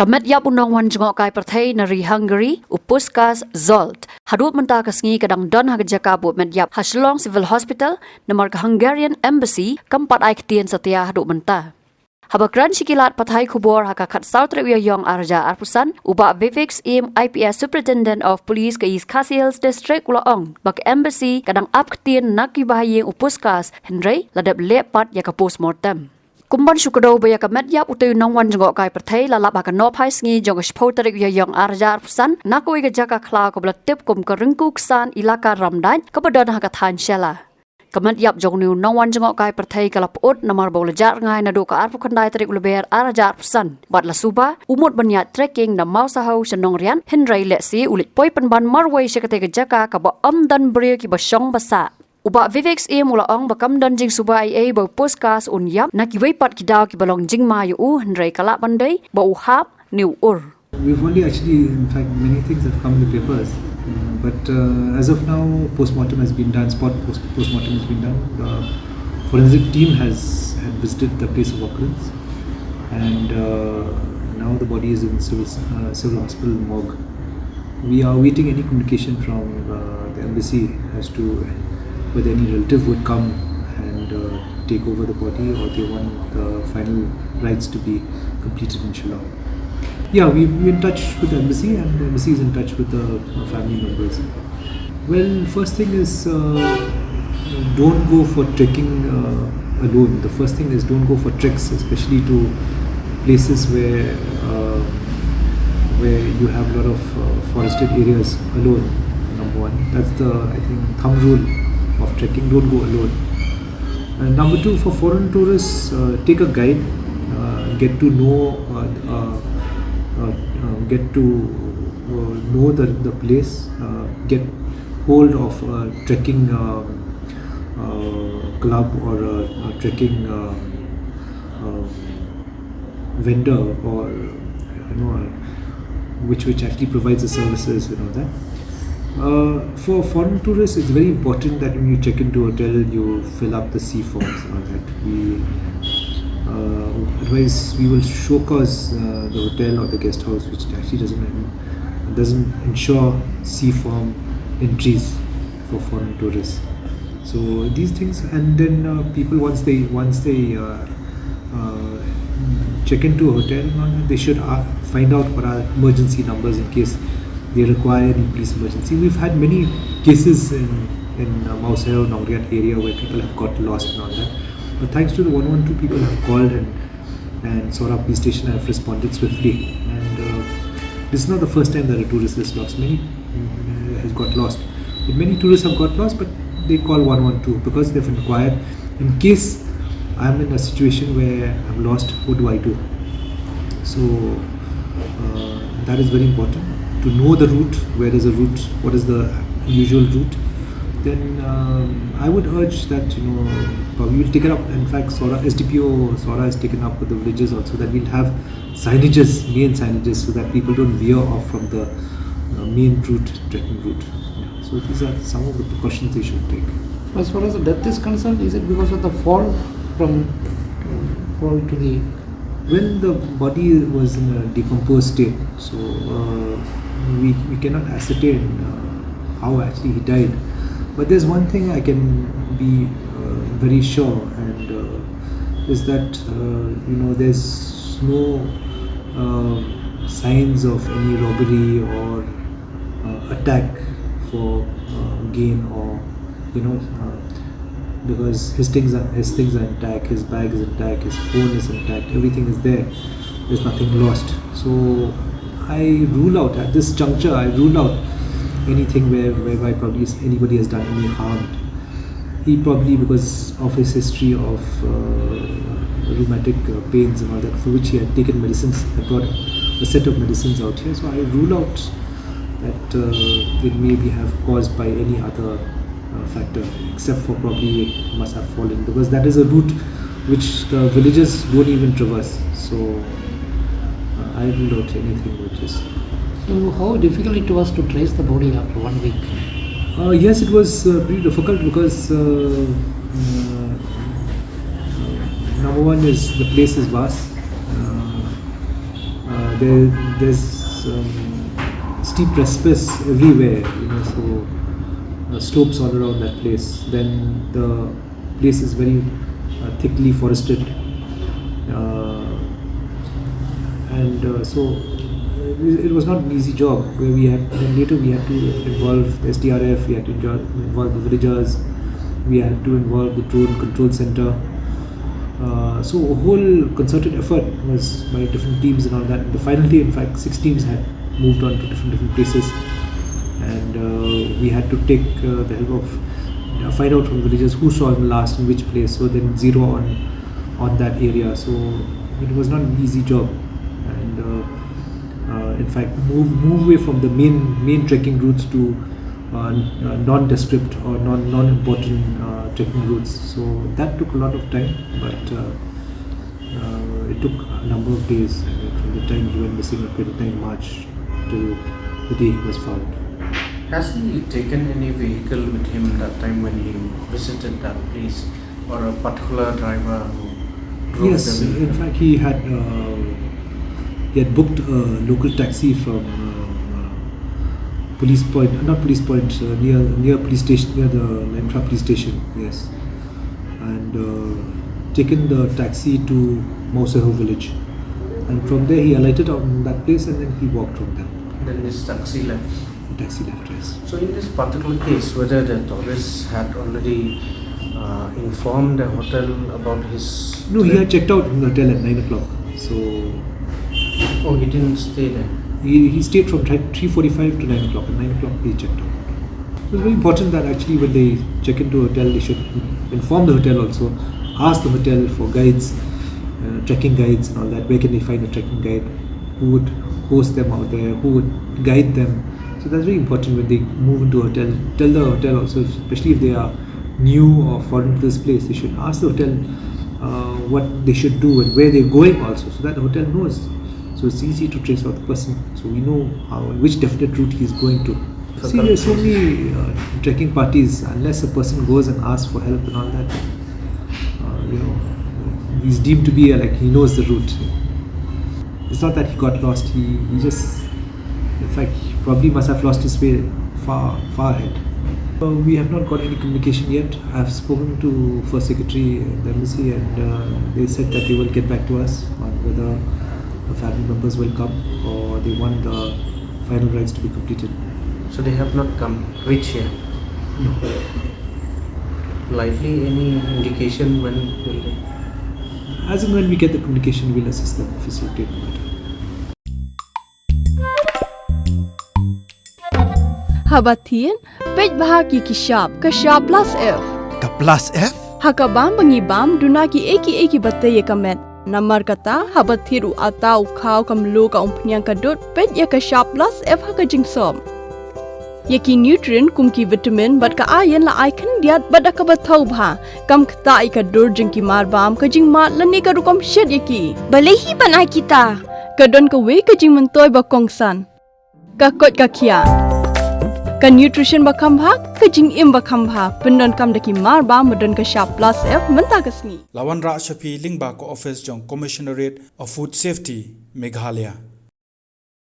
Metïap unang wan jengok kai perthai nari Hungary upuskas Zolt. Hadut mentah kesngi kadang don hagajaka bu Metïap Shillong Civil Hospital nomor ke Hungarian Embassy keempat ai Ktien setia hadut mentah. Habakran sikilat pathai kubor hakakat South Yong Arja Arpusan ubak Vivix im IPS Superintendent of Police ke East Khasi Hills District Ulaong bak Embassy kadang ap Ktien nak bahayeng upuskas Henry ladap lepat ya ke postmortem. Kumban syukado baya ka Metïap utai nongwan jengok kai perthai lalap akan no phai sngi jong spotarik Yong Arja Arpusan nakoi ke jaka kla ko tip kum ke rengkuksan ilaka Ramdan kepada hakathan Shela. Metïap jong nu nongwan jengok kai perthai kalap ut namar bolajar ngai nadu ka arpu kandai tarik uleber Arja Arpusan bat la suba umut banyat trekking na mau sahau senong rian henrai lesi ulit poi penban marwai syakate ke jaka ka ba amdan brio ki ba syong basa. Ubak Vivix Ulaong bakam dan jing suba IA bau poskas unyap nak iwaipat kidau ki balong jing mayu henrai kalap pandai bau hap new ur. We've only actually, in fact, many things have come in the papers, but as of now, postmortem has been done. Postmortem has been done. The forensic team had visited the place of occurrence, and now the body is in civil hospital morgue. We are awaiting any communication from the embassy as to whether any relative would come and take over the body, or they want the final rites to be completed in Shillong. Yeah, we're in touch with the embassy, and the embassy is in touch with the family members. Well, first thing is don't go for trekking alone. The first thing is don't go for treks, especially to places where you have a lot of forested areas alone. Number one, that's the thumb rule of trekking. Don't go alone. And number two, for foreign tourists, take a guide, get to know the place, get hold of a trekking club or a trekking vendor, or which actually provides the services, that. For foreign tourists, it's very important that when you check into a hotel, you fill up the C forms and all that. Otherwise, we will show cause the hotel or the guest house, which actually doesn't ensure C form entries for foreign tourists. So these things, and then people once they check into a hotel, they should find out what are emergency numbers in case they require any police emergency. We've had many cases in Mauseo, Nongriat area where people have got lost and all that. But thanks to the 112, people have called and Sora police station have responded swiftly. And this is not the first time that a tourist is lost. Has got lost. But many tourists have got lost, but they call 112 because they've inquired. In case I'm in a situation where I'm lost, what do I do? So that is very important. To know the route, where is the route, what is the usual route, then I would urge that we will take it up. In fact, SDPO Sora is taken up with the villages also, that we'll have main signages, so that people don't veer off from the main route, trekking route. Yeah. So these are some of the precautions they should take. As far as the death is concerned, is it because of the fall to the? When the body was in a decomposed state, so we cannot ascertain how actually he died. But there's one thing I can be very sure, and is that there's no signs of any robbery or attack for gain, or because his things are intact, his bag is intact, his phone is intact, everything is there. There's nothing lost. So I rule out at this juncture. Anything whereby probably anybody has done any harm. He probably, because of his history of rheumatic pains and all that, for which he had taken medicines, had brought a set of medicines out here. So I rule out that it may be have caused by any other factor, except for probably must have fallen, because that is a route which the villagers don't even traverse. So I rule out anything which is. So how difficult it was to trace the body after 1 week? Yes, it was pretty difficult, because number one is the place is vast. there's steep precipice everywhere, so slopes all around that place. Then the place is very thickly forested, and so it was not an easy job. Where later we had to involve the SDRF, we had to involve the villagers, we had to involve the drone control center. So a whole concerted effort was by different teams and all that. The final day, in fact, 6 teams had moved on to different places, and we had to take the help of find out from villagers who saw him last in which place. So then zero on that area. So it was not an easy job, and in fact move away from the main trekking routes to non-descript or non-important trekking routes. So that took a lot of time, but it took a number of days, from the time he went missing on 29 March till the day he was found. Has he taken any vehicle with him that time when he visited that place, or a particular driver who drove Yes, the vehicle? in fact he had booked a local taxi from police point, near police station, near the Metïap police station. Yes, and taken the taxi to Mauseho village, and from there he alighted on that place, and then he walked from there. Then this taxi left. The taxi left, yes. So in this particular case, whether the tourists had already informed the hotel about his No, he trip? had checked out from the hotel at 9 o'clock. So Oh, he didn't stay there. he stayed from 3:45 to 9 o'clock. At 9 o'clock he checked out. It was very important that actually when they check into a hotel, they should inform the hotel also, ask the hotel for guides, trekking guides and all that. Where can they find a trekking guide? Who would host them out there? Who would guide them? So that's very important when they move into a hotel. Tell the hotel also, especially if they are new or foreign to this place, they should ask the hotel what they should do and where they're going also, so that the hotel knows. So it's easy to trace out the person, so we know which definite route he's going to. See, there's so many trekking parties. Unless a person goes and asks for help and all that, he's deemed to be like he knows the route. It's not that he got lost. He just, in fact, he probably must have lost his way far ahead. We have not got any communication yet. I have spoken to First Secretary in the embassy, and they said that they will get back to us on whether the family members will come or they want the final rites to be completed. So they have not come. Which year? No. Likely any indication when will they? As and when we get the communication, we'll assist them, facilitate the matter. Habatin, pej bahagi kishab, kashab plus F. Ka plus F? Hakabam bangibam, dunaki eki batay kamet. Namar kata, habathiru atau kau kamlu ka umpnyang kadut, pej ya kashab plus F hakajingsom. Yaki nutrient kumki vitamin bat ka ayan la icon diat bat akabatau bha. Kam kata ikadur jengki marbam kajing mat lani ka rukom shed yaki. Balehi banai kita. Kadon ka we kajing mentoy bakongsan. Kakot kakia. Ka nutrition bakam bha kajing im bakam bha. Pendon kam daki marbam medon ka sharp plus F menta kasni. Lawan Ra Shafi Lingba ko office jong Commissionerate of Food Safety Meghalaya.